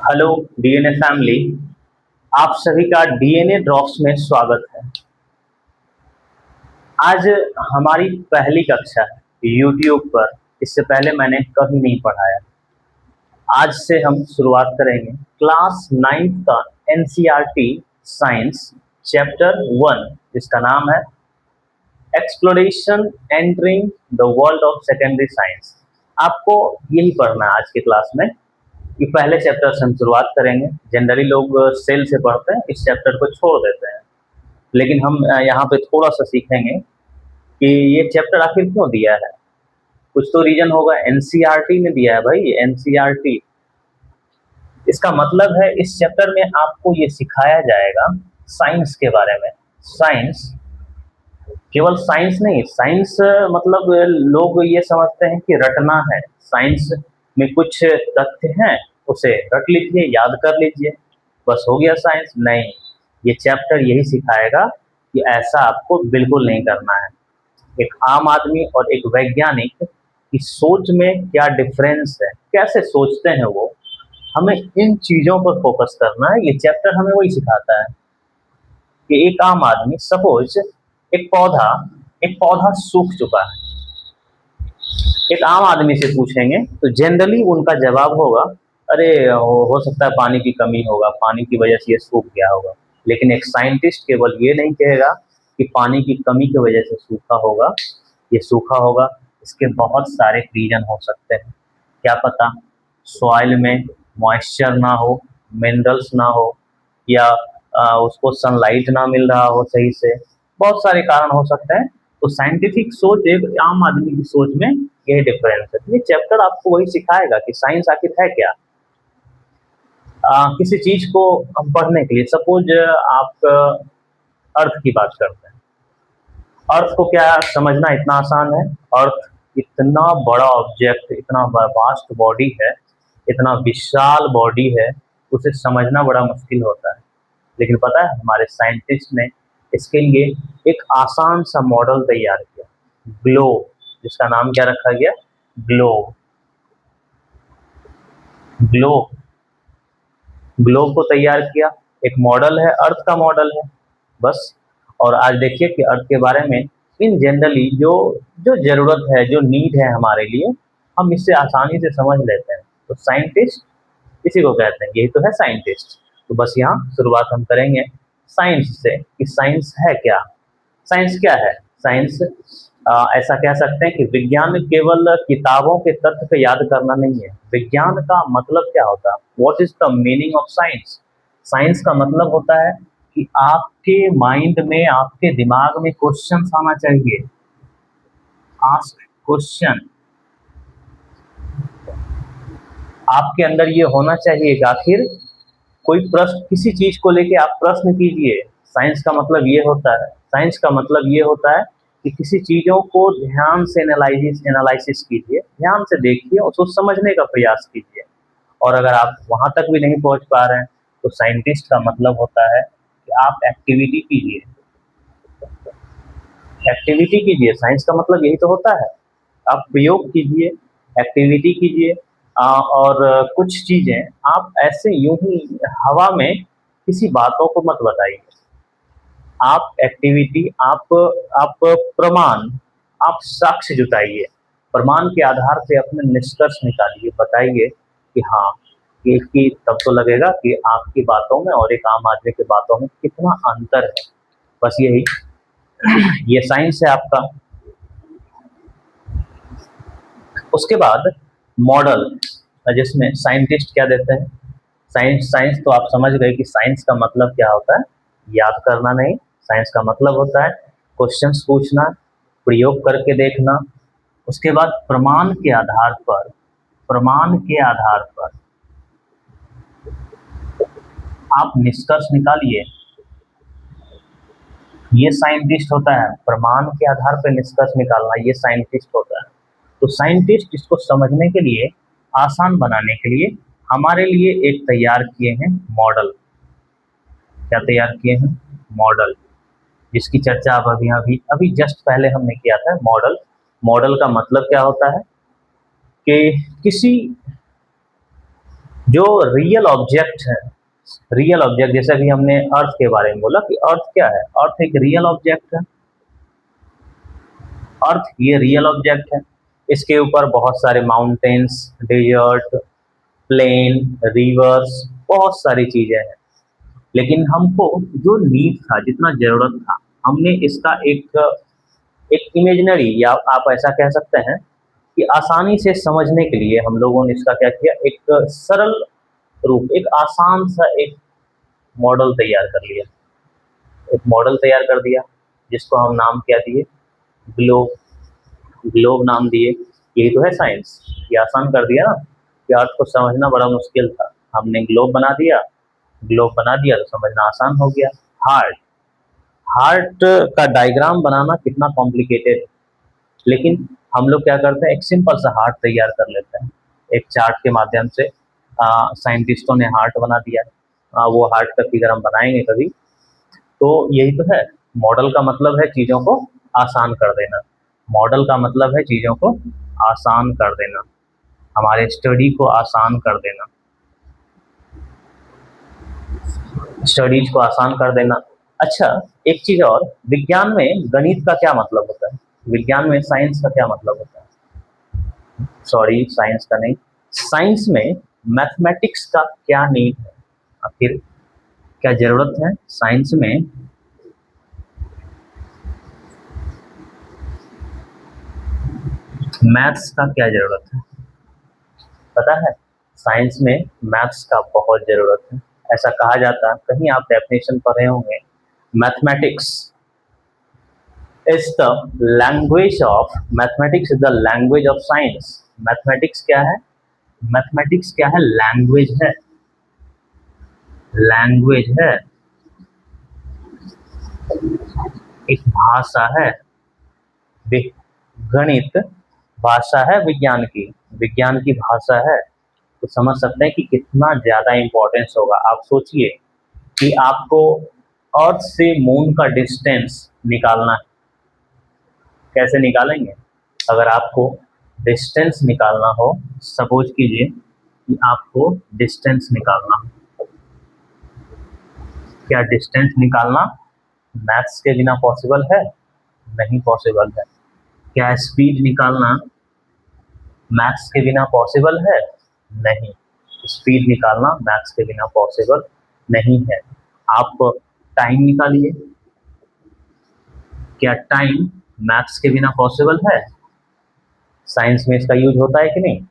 Hello DNA family. आप सभी का डीएनए ड्रॉप्स में स्वागत है। आज हमारी पहली कक्षा है यूट्यूब पर। इससे पहले मैंने कभी नहीं पढ़ाया। आज से हम शुरुआत करेंगे क्लास 9th का एनसीईआरटी साइंस चैप्टर 1, जिसका नाम है exploration entering the world of secondary science. आपको यही पढ़ना है आज की क्लास में। ये पहले चैप्टर से हम शुरुआत करेंगे। जनरली लोग सेल से पढ़ते हैं, इस चैप्टर को छोड़ देते हैं, लेकिन हम यहाँ पे थोड़ा सा सीखेंगे कि ये चैप्टर आखिर क्यों दिया है। कुछ तो रीजन होगा। एनसीईआरटी ने दिया है भाई, एनसीईआरटी। इसका मतलब है इस चैप्टर में आपको ये सिखाया जाएगा साइंस के बारे में। साइंस, केवल साइंस नहीं। साइंस मतलब लोग ये समझते हैं कि रटना है। साइंस में कुछ तथ्य हैं, उसे रट लीजिए, याद कर लीजिए, बस हो गया साइंस। नहीं, ये चैप्टर यही सिखाएगा कि ऐसा आपको बिल्कुल नहीं करना है। एक आम आदमी और एक वैज्ञानिक की सोच में क्या डिफरेंस है, कैसे सोचते हैं वो, हमें इन चीजों पर फोकस करना है। ये चैप्टर हमें वही सिखाता है कि एक आम आदमी, सपोज एक पौधा सूख चुका है, एक आम आदमी से पूछेंगे तो जनरली उनका जवाब होगा, अरे हो सकता है पानी की कमी होगा, पानी की वजह से ये सूख गया होगा। लेकिन एक साइंटिस्ट केवल ये नहीं कहेगा कि पानी की कमी की वजह से सूखा होगा, ये सूखा होगा। इसके बहुत सारे रीजन हो सकते हैं। क्या पता सॉइल में मॉइस्चर ना हो, मिनरल्स ना हो, या उसको सनलाइट ना मिल रहा हो सही से। बहुत सारे कारण हो सकते हैं। तो साइंटिफिक सोच एक आम आदमी की सोच में यही डिफरेंस है। तो ये चैप्टर आपको वही सिखाएगा कि साइंस आखिर है क्या। किसी चीज को हम पढ़ने के लिए, सपोज आप अर्थ की बात करते हैं। अर्थ को क्या समझना इतना आसान है? अर्थ इतना बड़ा ऑब्जेक्ट, इतना वास्ट बॉडी है, इतना विशाल बॉडी है, उसे समझना बड़ा मुश्किल होता है। लेकिन पता है हमारे साइंटिस्ट ने इसके लिए एक आसान सा मॉडल तैयार किया, ग्लोब, जिसका नाम क्या रखा गया? ग्लोब। ग्लोब ग्लोब को तैयार किया। एक मॉडल है, अर्थ का मॉडल है, बस। और आज देखिए कि अर्थ के बारे में इन जनरली जो जो जरूरत है, जो नीड है हमारे लिए, हम इससे आसानी से समझ लेते हैं। तो साइंटिस्ट इसी को कहते हैं, यही तो है साइंटिस्ट। तो बस यहाँ शुरुआत हम करेंगे साइंस से कि साइंस है क्या। साइंस क्या है? साइंस ऐसा कह सकते हैं कि विज्ञान केवल किताबों के तथ्य को याद करना नहीं है। विज्ञान का मतलब क्या होता है? What is the meaning of science? Science का मतलब होता है कि आपके माइंड में, आपके दिमाग में क्वेश्चन आना चाहिए। Ask question. आपके अंदर ये होना चाहिए कि आखिर कोई प्रश्न, किसी चीज को लेके आप प्रश्न कीजिए। साइंस का मतलब ये होता है। साइंस का मतलब ये होता है कि किसी चीजों को ध्यान से एनालिसिस कीजिए, ध्यान से देखिए, उसको समझने का प्रयास कीजिए। और अगर आप वहां तक भी नहीं पहुंच पा रहे हैं तो साइंटिस्ट का मतलब होता है कि आप एक्टिविटी कीजिए। एक्टिविटी कीजिए, साइंस का मतलब यही तो होता है। आप प्रयोग कीजिए, एक्टिविटी कीजिए। और कुछ चीजें आप ऐसे यूं ही हवा में किसी बातों को मत बताइए। आप एक्टिविटी, आप प्रमाण, आप साक्ष्य जुटाइए। प्रमाण के आधार पे अपने निष्कर्ष निकालिए, बताइए कि हाँ, कि तब तो लगेगा कि आपकी बातों में और एक आम आदमी की बातों में कितना अंतर है। बस यही, ये साइंस है आपका। उसके बाद मॉडल, जिसमें साइंटिस्ट क्या देते हैं। साइंस साइंस तो आप समझ गए कि साइंस का मतलब क्या होता है। याद करना नहीं, साइंस का मतलब होता है क्वेश्चंस पूछना, प्रयोग करके देखना। उसके बाद प्रमाण के आधार पर आप निष्कर्ष निकालिए। ये साइंटिस्ट होता है, प्रमाण के आधार पर निष्कर्ष निकालना, ये साइंटिस्ट होता है। तो साइंटिस्ट इसको समझने के लिए, आसान बनाने के लिए हमारे लिए एक तैयार किए हैं मॉडल। क्या तैयार किए हैं? मॉडल, जिसकी चर्चा अब अभी अभी अभी जस्ट पहले हमने किया था। मॉडल, मॉडल का मतलब क्या होता है कि किसी जो रियल ऑब्जेक्ट है, रियल ऑब्जेक्ट जैसे कि हमने अर्थ के बारे में बोला कि अर्थ क्या है, अर्थ एक रियल ऑब्जेक्ट है। अर्थ ये रियल ऑब्जेक्ट है, इसके ऊपर बहुत सारे माउंटेन्स, डेजर्ट, प्लेन, रिवर्स, बहुत सारी चीजें हैं। लेकिन हमको जो नीड था, जितना जरूरत था, हमने इसका एक एक इमेजिनरी या आप ऐसा कह सकते हैं कि आसानी से समझने के लिए हम लोगों ने इसका क्या किया, एक सरल रूप, एक आसान सा एक मॉडल तैयार कर लिया, एक मॉडल तैयार कर दिया जिसको हम नाम क्या दिए, ग्लोब। ग्लोब नाम दिए। यही तो है साइंस, ये आसान कर दिया ना कि अर्थ को समझना बड़ा मुश्किल था, हमने ग्लोब बना दिया। ग्लोब बना दिया तो समझना आसान हो गया। हार्ट, हार्ट का डायग्राम बनाना कितना कॉम्प्लिकेटेड है, लेकिन हम लोग क्या करते हैं, एक सिंपल सा हार्ट तैयार कर लेते हैं एक चार्ट के माध्यम से। साइंटिस्टों ने हार्ट बना दिया। वो हार्ट का फिगर हम बनाएंगे कभी। तो यही तो है, मॉडल का मतलब है चीज़ों को आसान कर देना। मॉडल का मतलब है चीज़ों को आसान कर देना, हमारे स्टडी को आसान कर देना, स्टडीज को आसान कर देना। अच्छा, एक चीज़ और, विज्ञान में गणित का क्या मतलब होता है? विज्ञान में साइंस का क्या मतलब होता है? सॉरी, साइंस का नहीं, साइंस में मैथमेटिक्स का क्या नीड है, आखिर क्या जरूरत है साइंस में? मैथ्स का क्या जरूरत है, पता है? साइंस में मैथ्स का बहुत जरूरत है। ऐसा कहा जाता है, कहीं आप डेफिनेशन पढ़े होंगे, mathematics is the language of, mathematics is the language of science. Mathematics क्या है? मैथमेटिक्स क्या है? लैंग्वेज है, लैंग्वेज है, एक भाषा है। गणित भाषा है विज्ञान की, विज्ञान की भाषा है। तो समझ सकते हैं कि कितना ज़्यादा इम्पोर्टेंस होगा। आप सोचिए कि आपको अर्थ से मून का डिस्टेंस निकालना है, कैसे निकालेंगे? अगर आपको डिस्टेंस निकालना हो, सपोज कीजिए कि आपको डिस्टेंस निकालना हो, क्या डिस्टेंस निकालना मैथ्स के बिना पॉसिबल है? नहीं पॉसिबल है। क्या स्पीड निकालना मैथ्स के बिना पॉसिबल है? नहीं, स्पीड निकालना मैथ्स के बिना पॉसिबल नहीं है। आप टाइम निकालिए, क्या टाइम मैथ्स के बिना पॉसिबल है? साइंस में इसका यूज होता है कि नहीं?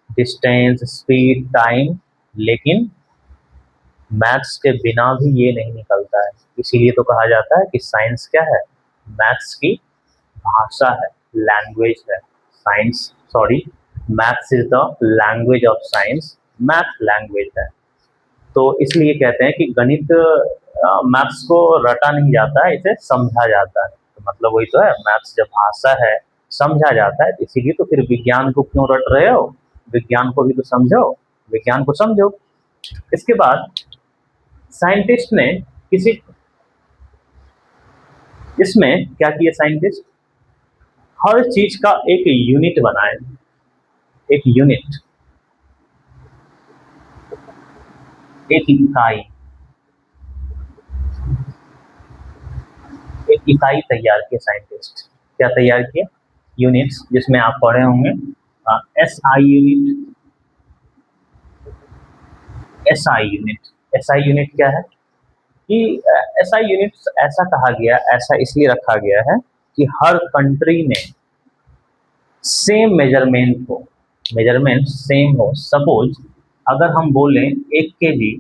डिस्टेंस, स्पीड, टाइम, लेकिन मैथ्स के बिना भी ये नहीं निकलता है। इसीलिए तो कहा जाता है कि साइंस क्या है? मैथ्स की भाषा है, लैंग्वेज है। Science, sorry, maths is the language of science, math language है। तो इसलिए कहते हैं कि गणित मैथ्स को रटा नहीं जाता है, इसे समझा जाता है। तो मतलब वही तो है, मैथ्स जब भाषा है, समझा जाता है, इसीलिए तो फिर विज्ञान को क्यों रट रहे हो? विज्ञान को भी तो समझो, विज्ञान को समझो। इसके बाद साइंटिस्ट ने किसी, इसमें क्या किया साइंटिस्ट, हर चीज का एक यूनिट बनाए, एक यूनिट, एक इकाई, एक इकाई तैयार किया साइंटिस्ट। क्या तैयार किया? यूनिट्स, जिसमें आप पढ़े होंगे S I unit. S I unit, S I unit क्या है कि एस आई यूनिट ऐसा कहा गया, ऐसा इसलिए रखा गया है कि हर कंट्री में सेम मेजरमेंट हो, मेजरमेंट सेम हो। सपोज अगर हम बोलें 1 kg,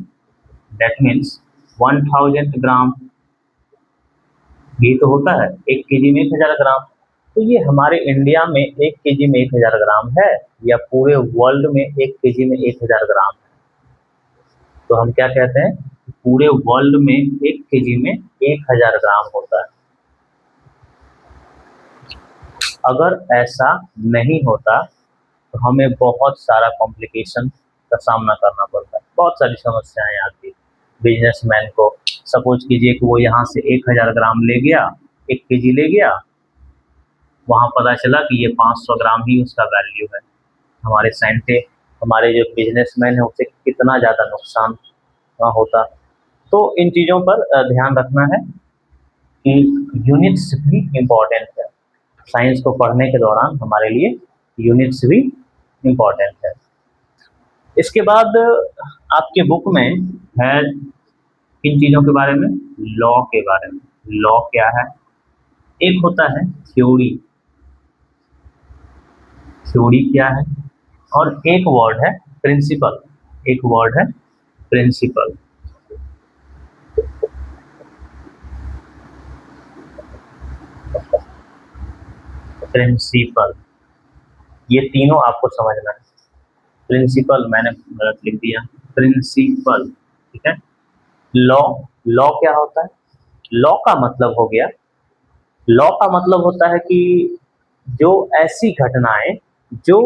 दैट मीन्स 1000 ग्राम, ये तो होता है 1 kg में 1000 ग्राम। तो ये हमारे इंडिया में 1 kg में 1000 ग्राम है, या पूरे वर्ल्ड में 1 kg में 1000 ग्राम है? तो हम क्या कहते हैं, पूरे वर्ल्ड में 1 kg में 1000 ग्राम होता है। अगर ऐसा नहीं होता तो हमें बहुत सारा कॉम्प्लिकेशन का सामना करना पड़ता है, बहुत सारी समस्याएं आती है बिजनेसमैन को। सपोज कीजिए कि वो यहाँ से 1000 ग्राम ले गया, 1 kg ले गया, वहाँ पता चला कि ये 500 ग्राम ही उसका वैल्यू है। हमारे साइंटिस्ट हमारे जो बिजनेसमैन है उसे कितना ज़्यादा नुकसान होता। तो इन चीज़ों पर ध्यान रखना है कि यूनिट्स भी इम्पोर्टेंट है। साइंस को पढ़ने के दौरान हमारे लिए यूनिट्स भी इम्पोर्टेंट है। इसके बाद आपके बुक में है किन चीज़ों के बारे में, लॉ के बारे में। लॉ क्या है? एक होता है थ्योरी, थ्योरी क्या है, और एक वर्ड है प्रिंसिपल, एक वर्ड है प्रिंसिपल। प्रिंसिपल, ये तीनों आपको समझना है। प्रिंसिपल मैंने गलत लिख दिया, प्रिंसिपल, ठीक है। लॉ, लॉ क्या होता है? लॉ का मतलब हो गया, लॉ का मतलब होता है कि जो ऐसी घटनाएं जो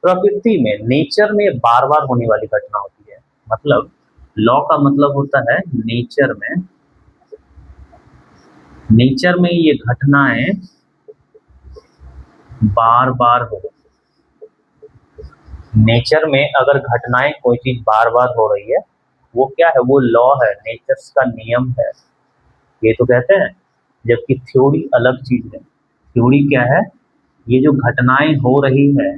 प्रकृति में, नेचर में बार बार होने वाली घटना होती है। मतलब लॉ का मतलब होता है नेचर में, नेचर में ये घटनाएं बार बार हो, नेचर में अगर घटनाएं कोई चीज बार बार हो रही है वो क्या है? वो लॉ है, नेचर्स का नियम है, ये तो कहते हैं। जबकि थ्योरी अलग चीज है। थ्योरी क्या है? ये जो घटनाएं हो रही है,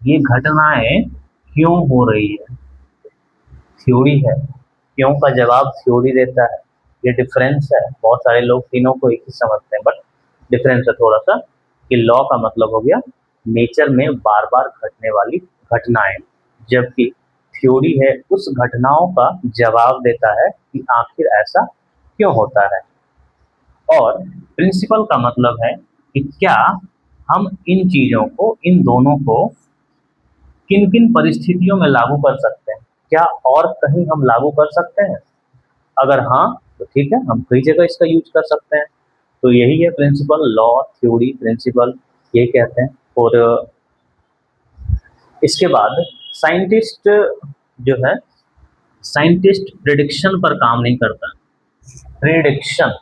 ये घटनाएं क्यों हो रही है, थ्योरी है। क्यों का जवाब थ्योरी देता है। ये डिफरेंस है। बहुत सारे लोग तीनों को एक ही समझते हैं, बट डिफरेंस है थोड़ा सा। कि लॉ का मतलब हो गया नेचर में बार बार घटने वाली घटनाएं, जबकि थ्योरी है उस घटनाओं का जवाब देता है कि आखिर ऐसा क्यों होता है। और प्रिंसिपल का मतलब है कि क्या हम इन चीजों को, इन दोनों को किन किन परिस्थितियों में लागू कर सकते हैं, क्या और कहीं हम लागू कर सकते हैं? अगर हाँ तो ठीक है, हम कई जगह इसका यूज कर सकते हैं। तो यही है प्रिंसिपल, लॉ, थ्योरी, प्रिंसिपल, यही कहते हैं। और इसके बाद साइंटिस्ट जो है, साइंटिस्ट प्रिडिक्शन पर काम नहीं करता। प्रिडिक्शन,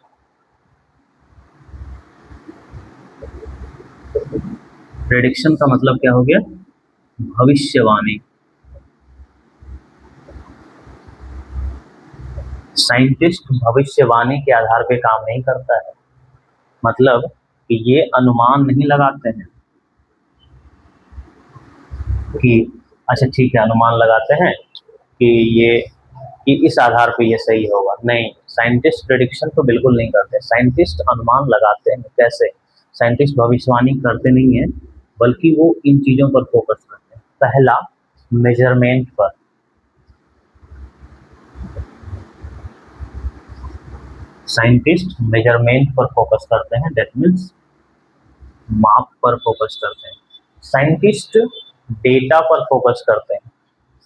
प्रिडिक्शन का मतलब क्या हो गया? भविष्यवाणी। साइंटिस्ट भविष्यवाणी के आधार पे काम नहीं करता है। मतलब कि ये अनुमान नहीं लगाते हैं कि अच्छा ठीक है, अनुमान लगाते हैं कि ये, कि इस आधार पे ये सही होगा। नहीं, साइंटिस्ट प्रेडिक्शन तो बिल्कुल नहीं करते। साइंटिस्ट अनुमान लगाते हैं। कैसे? साइंटिस्ट भविष्यवाणी करते नहीं है, बल्कि वो इन चीजों पर फोकस करते हैं। पहला, मेजरमेंट पर। साइंटिस्ट मेजरमेंट पर फोकस करते हैं, दैट मीन्स माप पर फोकस करते हैं। साइंटिस्ट डेटा पर फोकस करते हैं।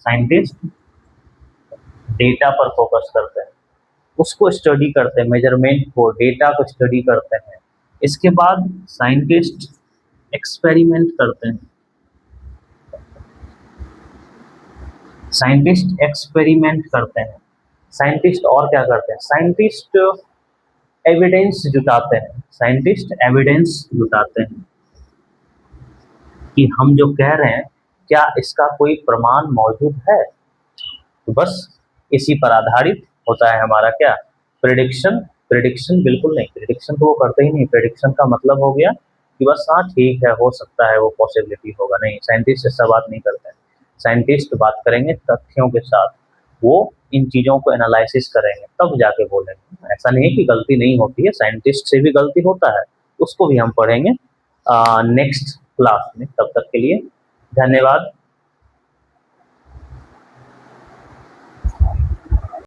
साइंटिस्ट डेटा पर फोकस करते हैं, उसको स्टडी करते हैं, मेजरमेंट को, डेटा को स्टडी करते हैं। इसके बाद साइंटिस्ट एक्सपेरिमेंट करते हैं। साइंटिस्ट एक्सपेरिमेंट करते हैं। साइंटिस्ट और क्या करते हैं? साइंटिस्ट एविडेंस जुटाते हैं। साइंटिस्ट एविडेंस जुटाते हैं कि हम जो कह रहे हैं क्या इसका कोई प्रमाण मौजूद है। तो बस इसी पर आधारित होता है हमारा क्या? प्रिडिक्शन। प्रिडिक्शन बिल्कुल नहीं, प्रिडिक्शन तो वो करते ही नहीं। प्रिडिक्शन का मतलब हो गया कि बस हाँ ठीक है, हो सकता है, वो पॉसिबिलिटी होगा। नहीं, साइंटिस्ट ऐसा बात नहीं करते हैं। साइंटिस्ट बात करेंगे तथ्यों के साथ। वो इन चीज़ों को एनालिसिस करेंगे तब जाके बोलेंगे। ऐसा नहीं है कि गलती नहीं होती है, साइंटिस्ट से भी गलती होता है, उसको भी हम पढ़ेंगे नेक्स्ट क्लास में। तब तक के लिए धन्यवाद।